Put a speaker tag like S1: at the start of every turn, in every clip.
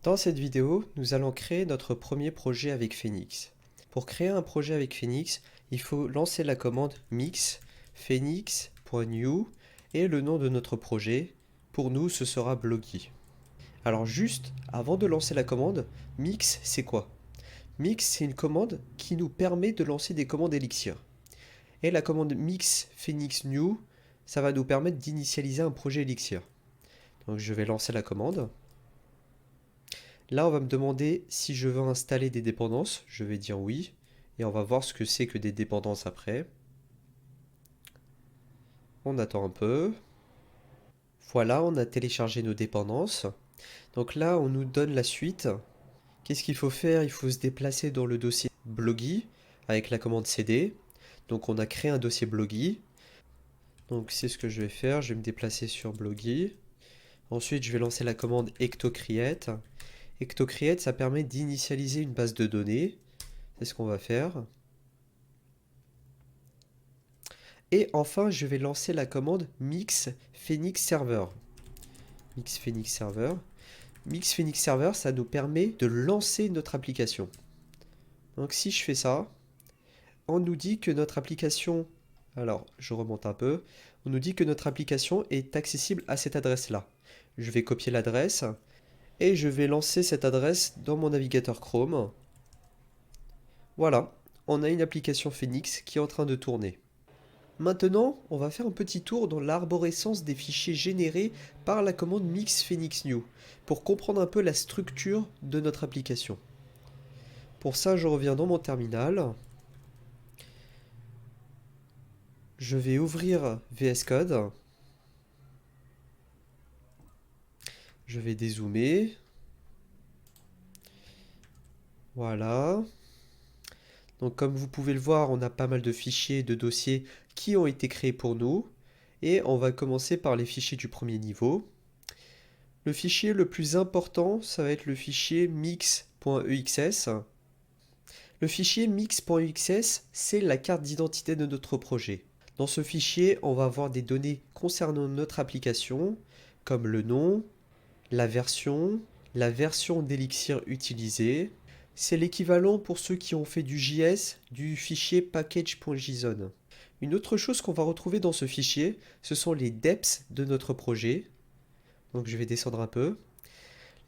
S1: Dans cette vidéo, nous allons créer notre premier projet avec Phoenix. Pour créer un projet avec Phoenix, il faut lancer la commande mix phoenix.new et le nom de notre projet. Pour nous, ce sera Blogy. Alors juste, avant de lancer la commande, mix, c'est quoi? Mix, c'est une commande qui nous permet de lancer des commandes Elixir. Et la commande mix phoenix new, ça va nous permettre d'initialiser un projet Elixir. Donc je vais lancer la commande. Là, on va me demander si je veux installer des dépendances. Je vais dire oui. Et on va voir ce que c'est que des dépendances après. On attend un peu. Voilà, on a téléchargé nos dépendances. Donc là, on nous donne la suite. Qu'est-ce qu'il faut faire? Il faut se déplacer dans le dossier Blogy avec la commande cd. Donc on a créé un dossier Blogy. Donc c'est ce que je vais faire. Je vais me déplacer sur Blogy. Ensuite, je vais lancer la commande ectocreate. Ectocreate, ça permet d'initialiser une base de données. C'est ce qu'on va faire. Et enfin, je vais lancer la commande mix phoenix server. Mix phoenix server. Mix phoenix server, ça nous permet de lancer notre application. Donc si je fais ça, on nous dit que notre application... Alors, je remonte un peu. On nous dit que notre application est accessible à cette adresse-là. Je vais copier l'adresse et je vais lancer cette adresse dans mon navigateur Chrome. Voilà, on a une application Phoenix qui est en train de tourner. Maintenant, on va faire un petit tour dans l'arborescence des fichiers générés par la commande mix phoenix new pour comprendre un peu la structure de notre application. Pour ça, je reviens dans mon terminal. Je vais ouvrir VS Code. Je vais dézoomer. Voilà. Donc comme vous pouvez le voir, on a pas mal de fichiers, de dossiers qui ont été créés pour nous. Et on va commencer par les fichiers du premier niveau. Le fichier le plus important, ça va être le fichier mix.exs. Le fichier mix.exs, c'est la carte d'identité de notre projet. Dans ce fichier, on va avoir des données concernant notre application, comme le nom, la version d'Elixir utilisée. C'est l'équivalent pour ceux qui ont fait du JS du fichier package.json. Une autre chose qu'on va retrouver dans ce fichier, ce sont les deps de notre projet. Donc je vais descendre un peu.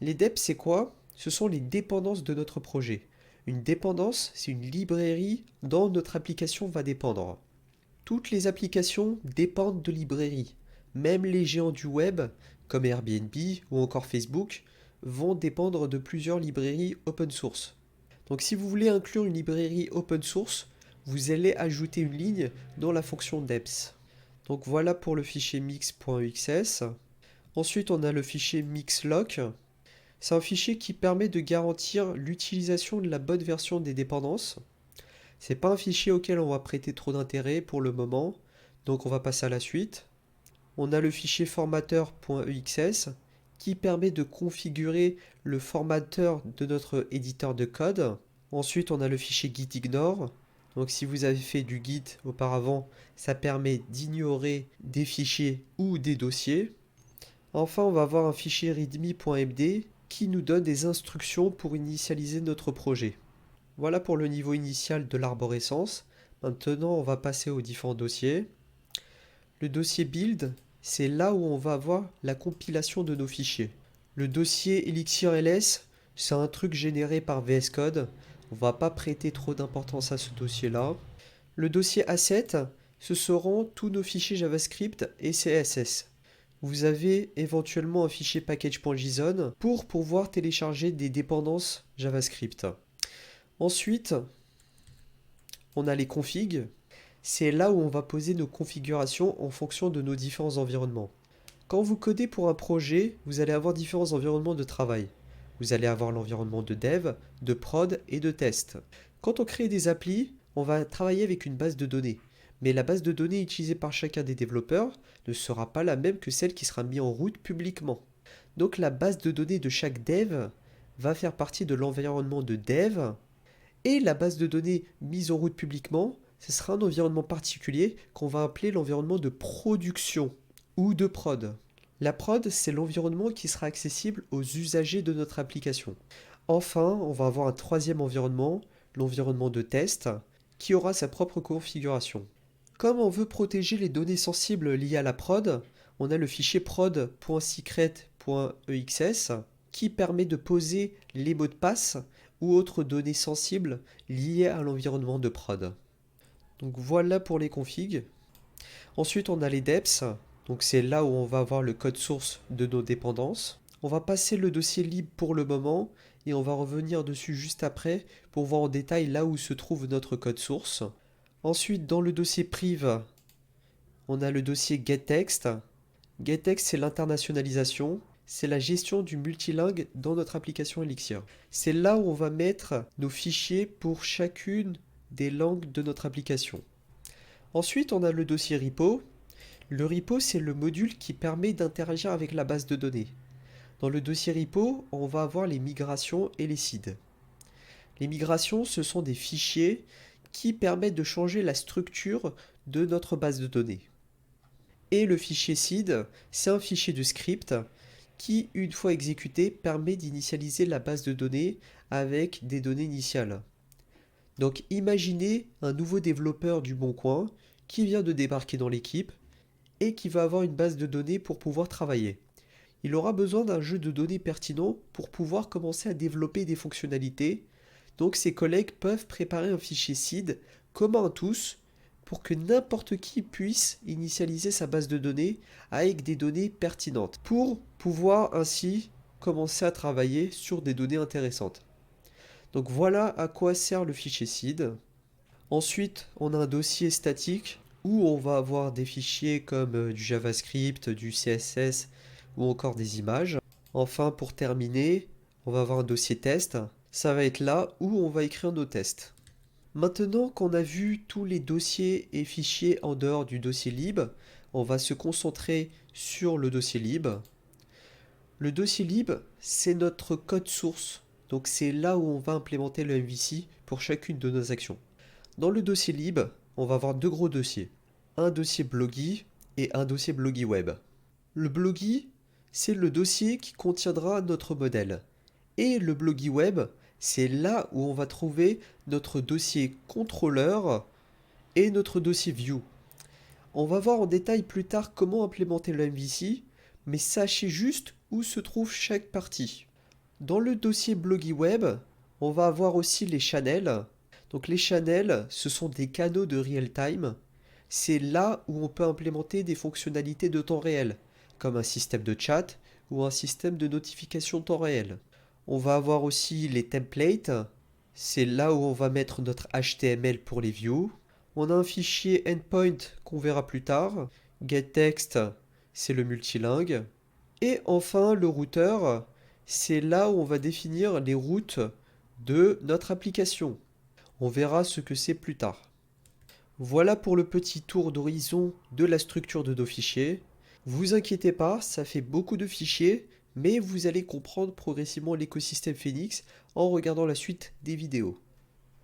S1: Les deps, c'est quoi? Ce sont les dépendances de notre projet. Une dépendance, c'est une librairie dont notre application va dépendre. Toutes les applications dépendent de librairies. Même les géants du web, comme Airbnb ou encore Facebook, vont dépendre de plusieurs librairies open source. Donc si vous voulez inclure une librairie open source, vous allez ajouter une ligne dans la fonction deps. Donc voilà pour le fichier mix.xs. Ensuite, on a le fichier mixlock. C'est un fichier qui permet de garantir l'utilisation de la bonne version des dépendances. C'est pas un fichier auquel on va prêter trop d'intérêt pour le moment, donc on va passer à la suite. On a le fichier formateur.exs qui permet de configurer le formateur de notre éditeur de code. Ensuite, on a le fichier gitignore. Donc si vous avez fait du git auparavant, ça permet d'ignorer des fichiers ou des dossiers. Enfin, on va avoir un fichier readme.md qui nous donne des instructions pour initialiser notre projet. Voilà pour le niveau initial de l'arborescence. Maintenant, on va passer aux différents dossiers. Le dossier build, c'est là où on va avoir la compilation de nos fichiers. Le dossier elixir.ls, c'est un truc généré par VS Code. On ne va pas prêter trop d'importance à ce dossier-là. Le dossier asset, ce seront tous nos fichiers JavaScript et CSS. Vous avez éventuellement un fichier package.json pour pouvoir télécharger des dépendances JavaScript. Ensuite, on a les configs. C'est là où on va poser nos configurations en fonction de nos différents environnements. Quand vous codez pour un projet, vous allez avoir différents environnements de travail. Vous allez avoir l'environnement de dev, de prod et de test. Quand on crée des applis, on va travailler avec une base de données. Mais la base de données utilisée par chacun des développeurs ne sera pas la même que celle qui sera mise en route publiquement. Donc la base de données de chaque dev va faire partie de l'environnement de dev et la base de données mise en route publiquement, ce sera un environnement particulier qu'on va appeler l'environnement de production ou de prod. La prod, c'est l'environnement qui sera accessible aux usagers de notre application. Enfin, on va avoir un troisième environnement, l'environnement de test, qui aura sa propre configuration. Comme on veut protéger les données sensibles liées à la prod, on a le fichier prod.secret.exs qui permet de poser les mots de passe ou autres données sensibles liées à l'environnement de prod. Donc voilà pour les configs. Ensuite, on a les deps. Donc c'est là où on va avoir le code source de nos dépendances. On va passer le dossier lib pour le moment et on va revenir dessus juste après pour voir en détail là où se trouve notre code source. Ensuite, dans le dossier priv, on a le dossier getText. GetText, c'est l'internationalisation. C'est la gestion du multilingue dans notre application Elixir. C'est là où on va mettre nos fichiers pour chacune des langues de notre application. Ensuite, on a le dossier repo. Le repo, c'est le module qui permet d'interagir avec la base de données. Dans le dossier repo, on va avoir les migrations et les seeds. Les migrations, ce sont des fichiers qui permettent de changer la structure de notre base de données. Et le fichier seed, c'est un fichier de script qui, une fois exécuté, permet d'initialiser la base de données avec des données initiales. Donc imaginez un nouveau développeur du Bon Coin qui vient de débarquer dans l'équipe et qui va avoir une base de données pour pouvoir travailler. Il aura besoin d'un jeu de données pertinent pour pouvoir commencer à développer des fonctionnalités. Donc ses collègues peuvent préparer un fichier seed commun à tous pour que n'importe qui puisse initialiser sa base de données avec des données pertinentes pour pouvoir ainsi commencer à travailler sur des données intéressantes. Donc voilà à quoi sert le fichier seed. Ensuite, on a un dossier statique où on va avoir des fichiers comme du JavaScript, du CSS ou encore des images. Enfin, pour terminer, on va avoir un dossier test. Ça va être là où on va écrire nos tests. Maintenant qu'on a vu tous les dossiers et fichiers en dehors du dossier lib, on va se concentrer sur le dossier lib. Le dossier lib, c'est notre code source. Donc c'est là où on va implémenter le MVC pour chacune de nos actions. Dans le dossier lib, on va avoir deux gros dossiers. Un dossier Blogy et un dossier Blogy Web. Le Blogy, c'est le dossier qui contiendra notre modèle. Et le Blogy Web, c'est là où on va trouver notre dossier contrôleur et notre dossier view. On va voir en détail plus tard comment implémenter le MVC, mais sachez juste où se trouve chaque partie. Dans le dossier Blogy Web, on va avoir aussi les channels. Donc les channels, ce sont des canaux de real-time. C'est là où on peut implémenter des fonctionnalités de temps réel, comme un système de chat ou un système de notification temps réel. On va avoir aussi les templates. C'est là où on va mettre notre HTML pour les views. On a un fichier endpoint qu'on verra plus tard. GetText, c'est le multilingue. Et enfin, le routeur, c'est là où on va définir les routes de notre application. On verra ce que c'est plus tard. Voilà pour le petit tour d'horizon de la structure de nos fichiers. Vous inquiétez pas, ça fait beaucoup de fichiers, mais vous allez comprendre progressivement l'écosystème Phoenix en regardant la suite des vidéos.